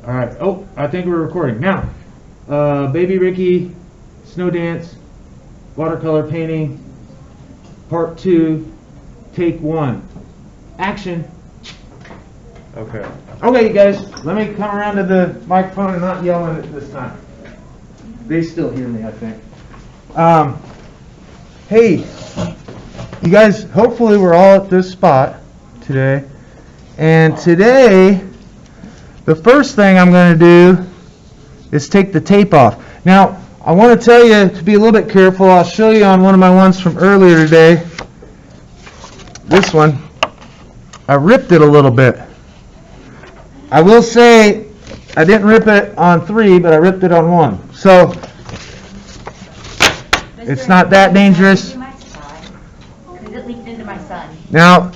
All right. Oh, I think we're recording now. Baby Ricky, snow dance, watercolor painting, part 2, take 1. Action. Okay. Okay, you guys, let me come around to the microphone and not yell at it this time. They still hear me, I think. Hey, you guys, hopefully we're all at this spot today. And today, the first thing I'm going to do is take the tape off. Now, I want to tell you to be a little bit careful. I'll show you on one of my ones from earlier today. This one, I ripped it a little bit. I will say I didn't rip it on 3, but I ripped it on 1. So, it's not that dangerous. Because it leaked into my son. Now,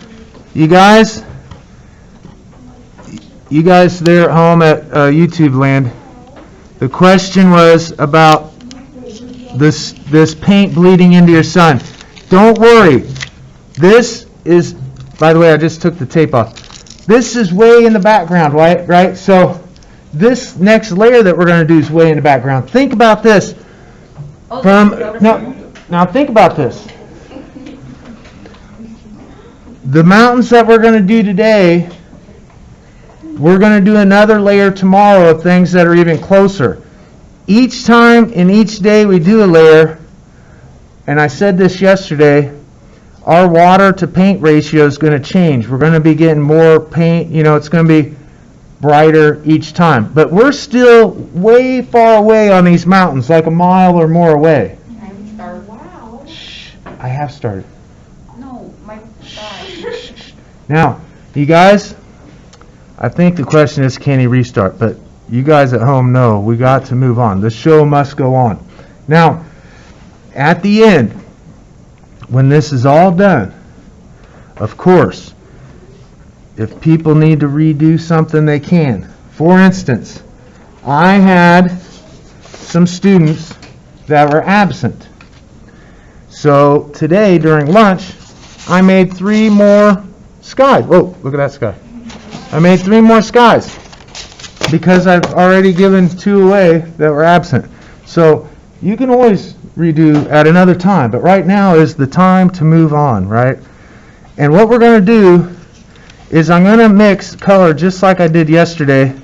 you guys there at home at YouTube land, the question was about this paint bleeding into your son. Don't worry. This is, by the way, I just took the tape off. This is way in the background, right? So this next layer that we're going to do is way in the background. Think about this. Now think about this. The mountains that we're going to do today, we're going to do another layer tomorrow of things that are even closer. Each time in each day we do a layer, and I said this yesterday, our water to paint ratio is going to change. We're going to be getting more paint, it's going to be brighter each time. But we're still way far away on these mountains, like a mile or more away. I haven't started. Wow. Shh, I have started. No, my Shh. Now, you guys, I think the question is, can he restart? But you guys at home know we got to move on. The show must go on. Now, at the end, when this is all done, of course, if people need to redo something, they can. For instance, I had some students that were absent. So today, during lunch, I made 3 more skies. Whoa, look at that sky. I made 3 more skies because I've already given 2 away that were absent. So you can always redo at another time, but right now is the time to move on, right? And what we're going to do is I'm going to mix color just like I did yesterday.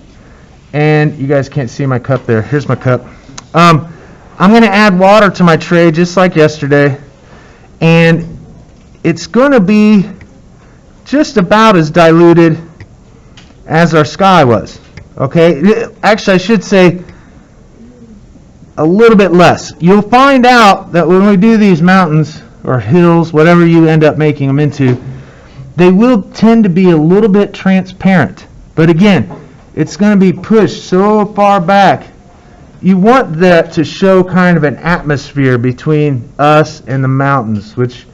And you guys can't see my cup there. Here's my cup. I'm going to add water to my tray just like yesterday. And it's going to be just about as diluted as our sky was. Okay? Actually, I should say a little bit less. You'll find out that when we do these mountains or hills, whatever you end up making them into, they will tend to be a little bit transparent. But again, it's going to be pushed so far back. You want that to show kind of an atmosphere between us and the mountains, which,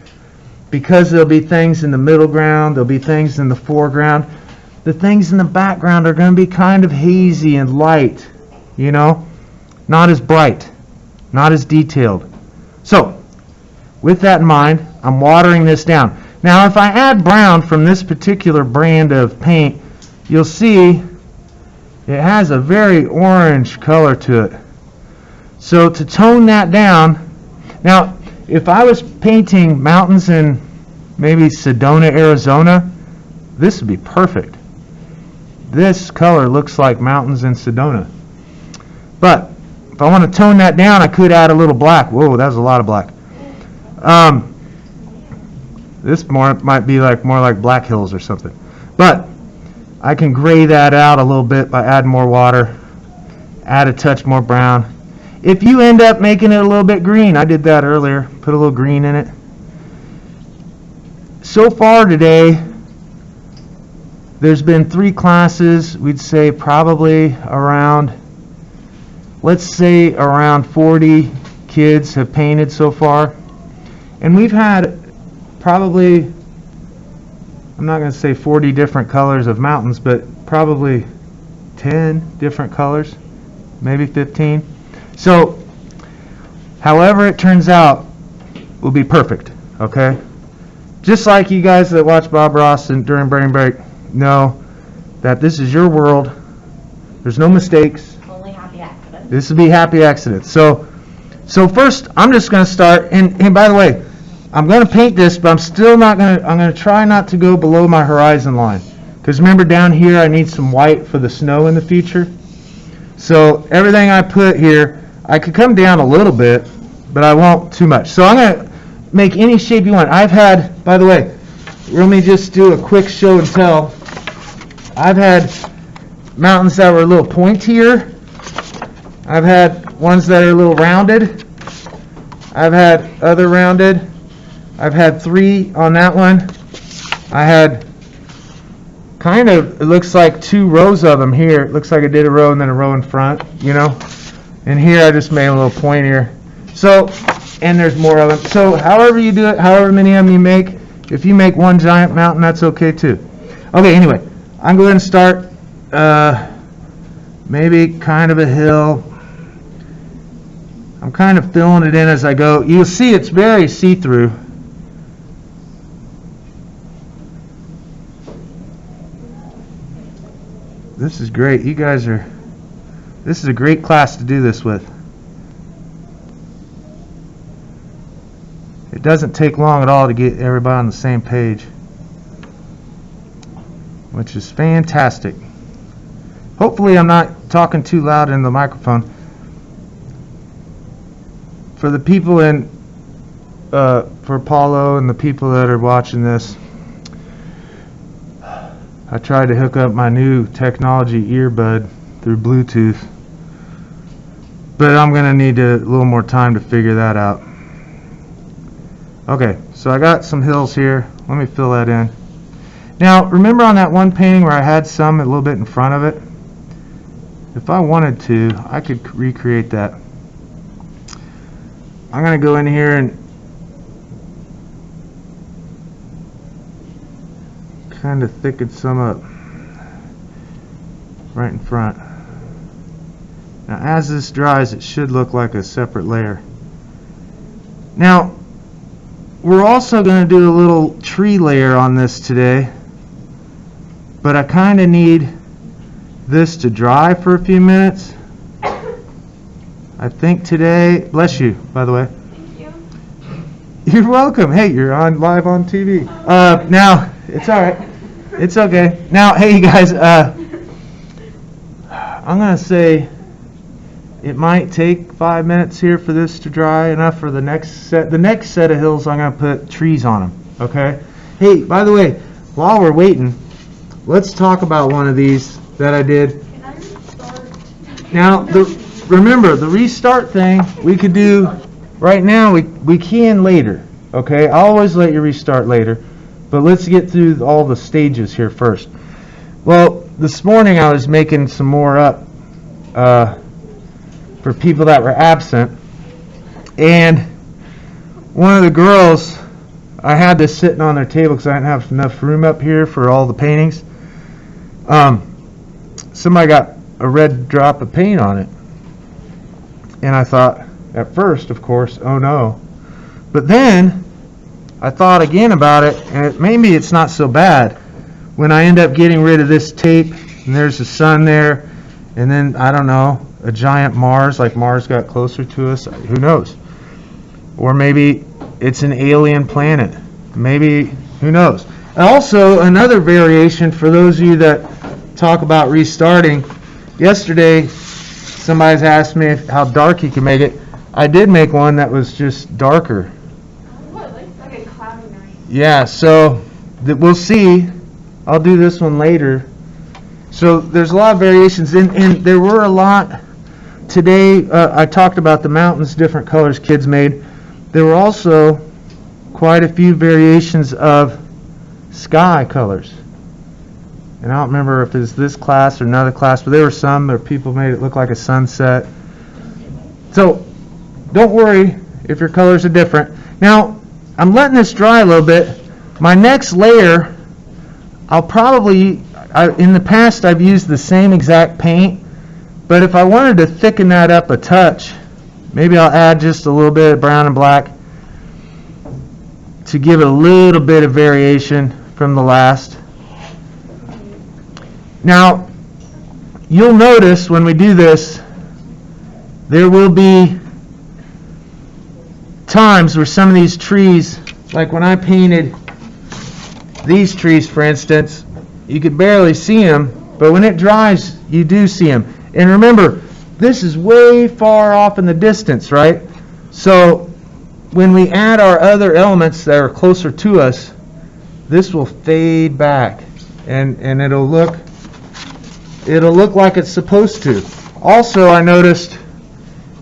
because there'll be things in the middle ground, there'll be things in the foreground, the things in the background are going to be kind of hazy and light, not as bright, not as detailed. So, with that in mind, I'm watering this down. Now, if I add brown from this particular brand of paint, you'll see it has a very orange color to it. So to tone that down, now, if I was painting mountains in maybe Sedona, Arizona, this would be perfect. This color looks like mountains in Sedona. But if I want to tone that down, I could add a little black. Whoa, that was a lot of black. This might be more like Black Hills or something. But I can gray that out a little bit by adding more water, add a touch more brown. If you end up making it a little bit green, I did that earlier, put a little green in it. So far today, there's been 3 classes. We'd say probably around, let's say around 40 kids have painted so far. And we've had probably, I'm not going to say 40 different colors of mountains, but probably 10 different colors, maybe 15. So, however it turns out will be perfect, okay? Just like you guys that watch Bob Ross during Brain Break know that this is your world. There's no mistakes. Only happy accident. This would be happy accidents. So first, I'm just going to start, and by the way, I'm going to paint this, but I'm still not going to, I'm going to try not to go below my horizon line. Because remember down here, I need some white for the snow in the future. So everything I put here, I could come down a little bit, but I won't too much. So I'm going to make any shape you want. I've had, by the way, let me just do a quick show and tell. I've had mountains that were a little pointier. I've had ones that are a little rounded. I've had other rounded. I've had 3 on that one. I had kind of, it looks like 2 rows of them here. It looks like I did a row and then a row in front, you know. And here I just made a little pointier. So, and there's more of them. So however you do it, however many of them you make, if you make one giant mountain, that's okay too. Okay, anyway, I'm going to start maybe kind of a hill. I'm kind of filling it in as I go. You'll see it's very see-through. This is great. You guys are, this is a great class to do this with. It doesn't take long at all to get everybody on the same page, which is fantastic. Hopefully I'm not talking too loud in the microphone. For the people in, for Paulo and the people that are watching this, I tried to hook up my new technology earbud through Bluetooth, but I'm going to need a little more time to figure that out. Okay, so I got some hills here. Let me fill that in. Now, remember on that one painting where I had some a little bit in front of it? If I wanted to, I could recreate that. I'm going to go in here and kind of thicken some up right in front. Now as this dries, it should look like a separate layer. Now we're also going to do a little tree layer on this today, but I kind of need this to dry for a few minutes. I think today, bless you, by the way. Thank you. You're welcome. Hey, you're on live on TV. Now, it's all right. It's okay. Now, hey, you guys, I'm going to say it might take 5 minutes here for this to dry enough for the next set. The next set of hills, I'm going to put trees on them, okay? Hey, by the way, while we're waiting, let's talk about one of these that I did. Can I restart? Now, remember, the restart thing, we could do right now, we can later, okay? I'll always let you restart later, but let's get through all the stages here first. Well, this morning I was making some more up for people that were absent, and one of the girls, I had this sitting on their table because I didn't have enough room up here for all the paintings. Somebody got a red drop of paint on it, and I thought at first, of course, oh no, but then I thought again about it, and maybe it's not so bad when I end up getting rid of this tape, and there's the sun there, and then I don't know, a giant Mars, like Mars got closer to us, who knows, or maybe it's an alien planet, maybe, who knows. Also, another variation for those of you that talk about restarting, yesterday somebody's asked me how dark you can make it. I did make one that was just darker. What, like a cloudy night? Yeah, so we'll see. I'll do this one later. So there's a lot of variations, and there were a lot today. I talked about the mountains, different colors kids made. There were also quite a few variations of sky colors. And I don't remember if it's this class or another class, but there were some where people made it look like a sunset. So don't worry if your colors are different. Now, I'm letting this dry a little bit. My next layer, I'll probably, in the past I've used the same exact paint, but if I wanted to thicken that up a touch, maybe I'll add just a little bit of brown and black to give it a little bit of variation from the last. Now, you'll notice when we do this, there will be times where some of these trees, like when I painted these trees, for instance, you could barely see them, but when it dries, you do see them. And remember, this is way far off in the distance, right? So when we add our other elements that are closer to us, this will fade back, and it'll look like it's supposed to. Also, I noticed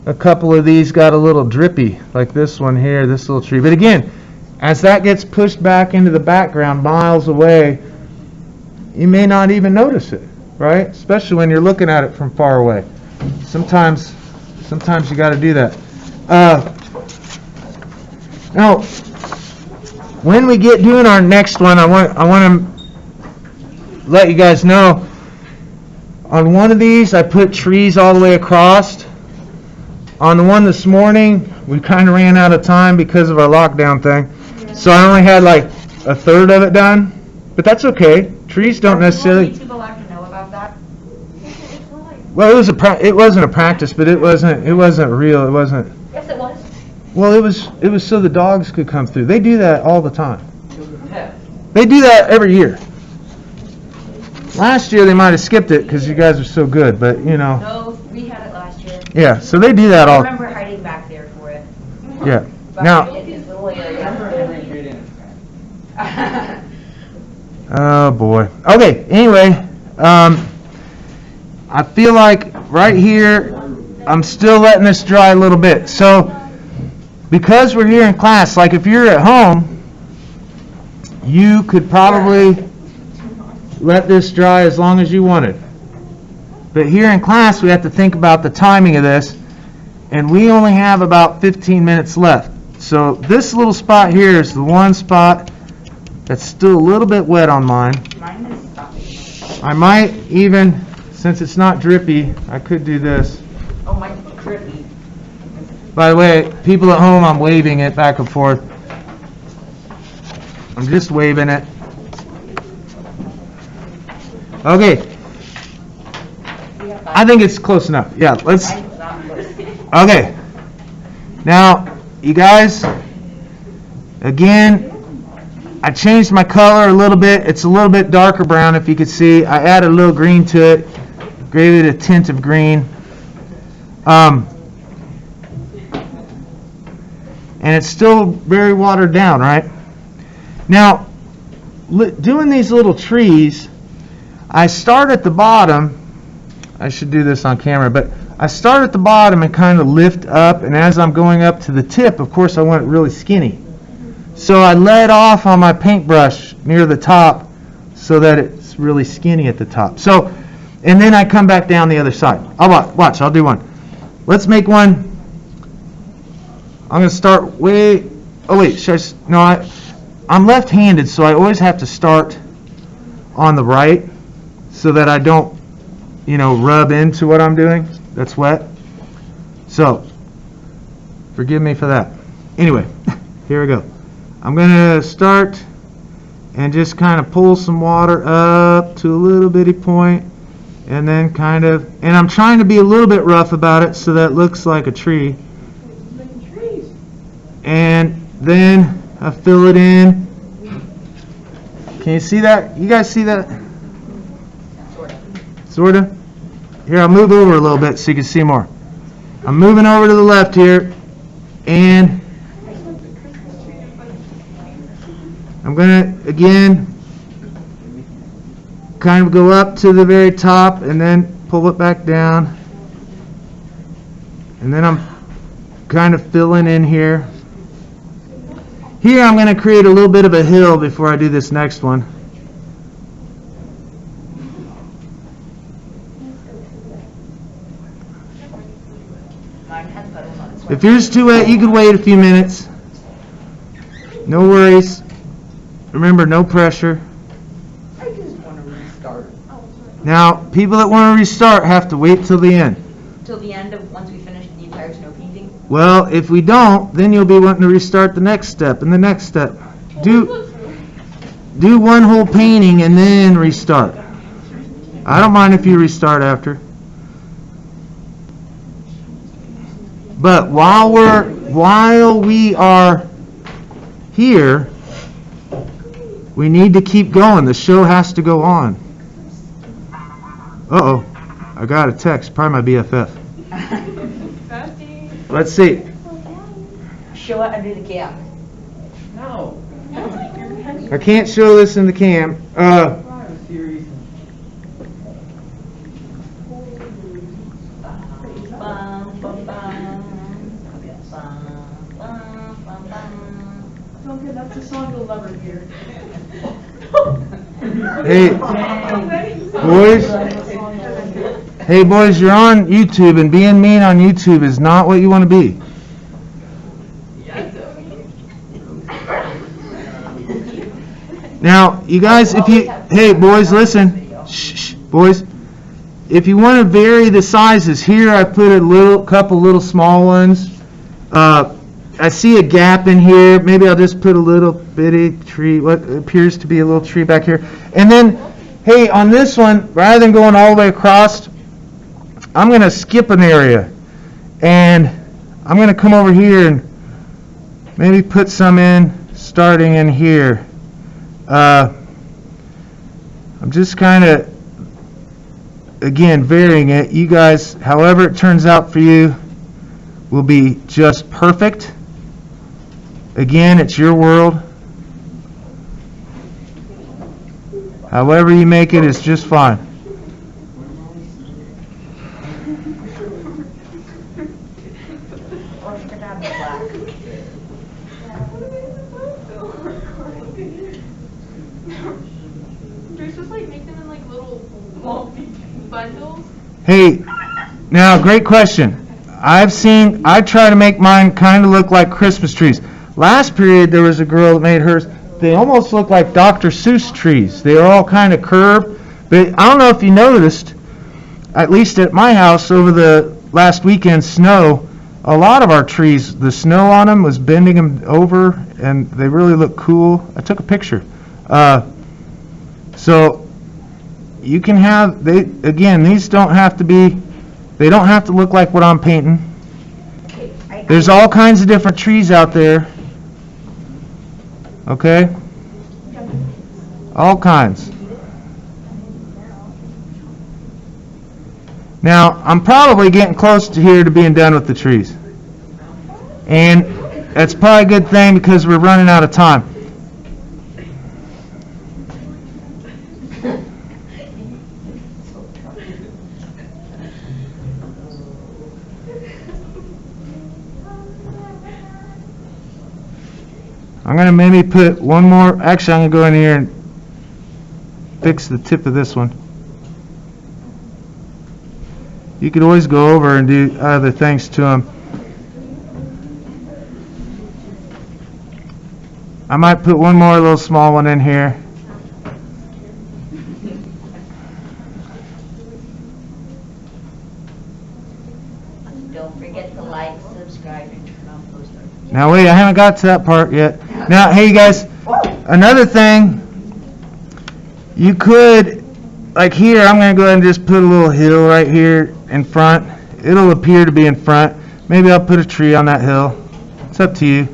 a couple of these got a little drippy, like this one here, this little tree. But again, as that gets pushed back into the background miles away, you may not even notice it, right? Especially when you're looking at it from far away. Sometimes you got to do that. Now, when we get doing our next one, I want to let you guys know, on one of these I put trees all the way across. On the one this morning, we kind of ran out of time because of our lockdown thing. Yeah. So I only had like a third of it done, but that's okay. Trees don't necessarily. Do you want me to let her know about that? Well, it wasn't a practice, but it wasn't real. It wasn't. Yes, it was. Well, it was so the dogs could come through. They do that all the time. They do that every year. Last year they might have skipped it because you guys are so good, but you know. No, we had it last year. Yeah, so they do that all. I remember hiding back there for it. Yeah. Now. Oh boy. Okay. Anyway, I feel like right here I'm still letting this dry a little bit. So because we're here in class, like if you're at home, you could probably let this dry as long as you wanted. But here in class, we have to think about the timing of this, and we only have about 15 minutes left. So this little spot here is the one spot that's still a little bit wet on mine. Mine is stopping. I might even, since it's not drippy, I could do this. Oh, mine's drippy. By the way, people at home, I'm waving it back and forth. I'm just waving it. Okay. I think it's close enough. Yeah, let's. Okay. Now, you guys, again, I changed my color a little bit. It's a little bit darker brown, if you could see. I added a little green to it, gave it a tint of green. And it's still very watered down, right? Now, doing these little trees, I start at the bottom. I should do this on camera, but I start at the bottom and kind of lift up, and as I'm going up to the tip, of course, I want it really skinny. So I let off on my paintbrush near the top so that it's really skinny at the top. So, and then I come back down the other side. Watch, I'll do one. Let's make one. I'm going to start way, oh wait, I'm left-handed, so I always have to start on the right so that I don't, rub into what I'm doing that's wet. So, forgive me for that. Anyway, here we go. I'm going to start and just kind of pull some water up to a little bitty point, and then and I'm trying to be a little bit rough about it so that it looks like a tree. And then I fill it in. Can you see that? You guys see that? Sort of. Here, I'll move over a little bit so you can see more. I'm moving over to the left here, and I'm going to, again, kind of go up to the very top and then pull it back down. And then I'm kind of filling in here. Here I'm going to create a little bit of a hill before I do this next one. If yours is too wet, you could wait a few minutes. No worries. Remember, no pressure. I just want to restart. Now, people that want to restart have to wait till the end. Till the end of once we finish the entire snow painting? Well, if we don't, then you'll be wanting to restart the next step and the next step. Do one whole painting and then restart. I don't mind if you restart after. But while we are here, we need to keep going. The show has to go on. Uh-oh. I got a text. Probably my BFF. Let's see. Show it under the cap. No. I can't show this in the cam. Okay, that's the song you'll never hear. Hey, boys, you're on YouTube, and being mean on YouTube is not what you want to be. Now, you guys, hey, boys, listen. Shh, boys. If you want to vary the sizes, here I put a couple little small ones. I see a gap in here. Maybe I'll just put a little bitty tree, what appears to be a little tree back here. And then, hey, on this one, rather than going all the way across, I'm going to skip an area. And I'm going to come over here and maybe put some in, starting in here. I'm just kind of, again, varying it. You guys, however it turns out for you, will be just perfect. Again, it's your world. However you make it is just fine. Hey, now great question. I try to make mine kind of look like Christmas trees. Last period there was a girl that made hers, they almost look like Dr. Seuss trees. They are all kind of curved. But I don't know if you noticed, at least at my house over the last weekend snow, a lot of our trees, the snow on them was bending them over and they really look cool. I took a picture. So you can have, these don't have to be, they don't have to look like what I'm painting. There's all kinds of different trees out there. Okay? All kinds. Now, I'm probably getting close to here to being done with the trees. And that's probably a good thing because we're running out of time. I'm going to maybe put one more, actually I'm going to go in here and fix the tip of this one. You could always go over and do other things to them. I might put one more little small one in here. Don't forget to like, subscribe, and turn on post notifications. Now wait, I haven't got to that part yet. Now, hey you guys, another thing, you could, like here, I'm going to go ahead and just put a little hill right here in front. It'll appear to be in front. Maybe I'll put a tree on that hill. It's up to you.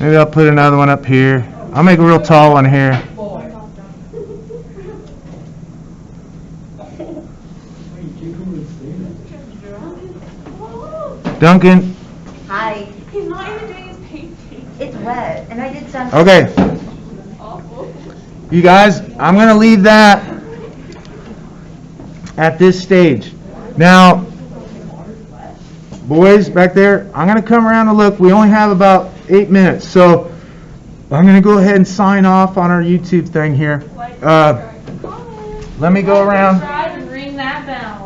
Maybe I'll put another one up here. I'll make a real tall one here. Duncan. Hi. He's not even doing his painting. It's wet, and I did some. Okay. Awful. You guys, I'm going to leave that at this stage. Now, boys back there, I'm going to come around and look. We only have about 8 minutes, so I'm going to go ahead and sign off on our YouTube thing here. Let me go around. Subscribe and ring that bell.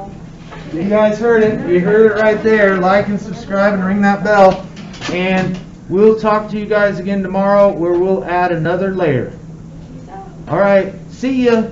You guys heard it. You heard it right there. Like and subscribe and ring that bell. And we'll talk to you guys again tomorrow where we'll add another layer. All right. See ya.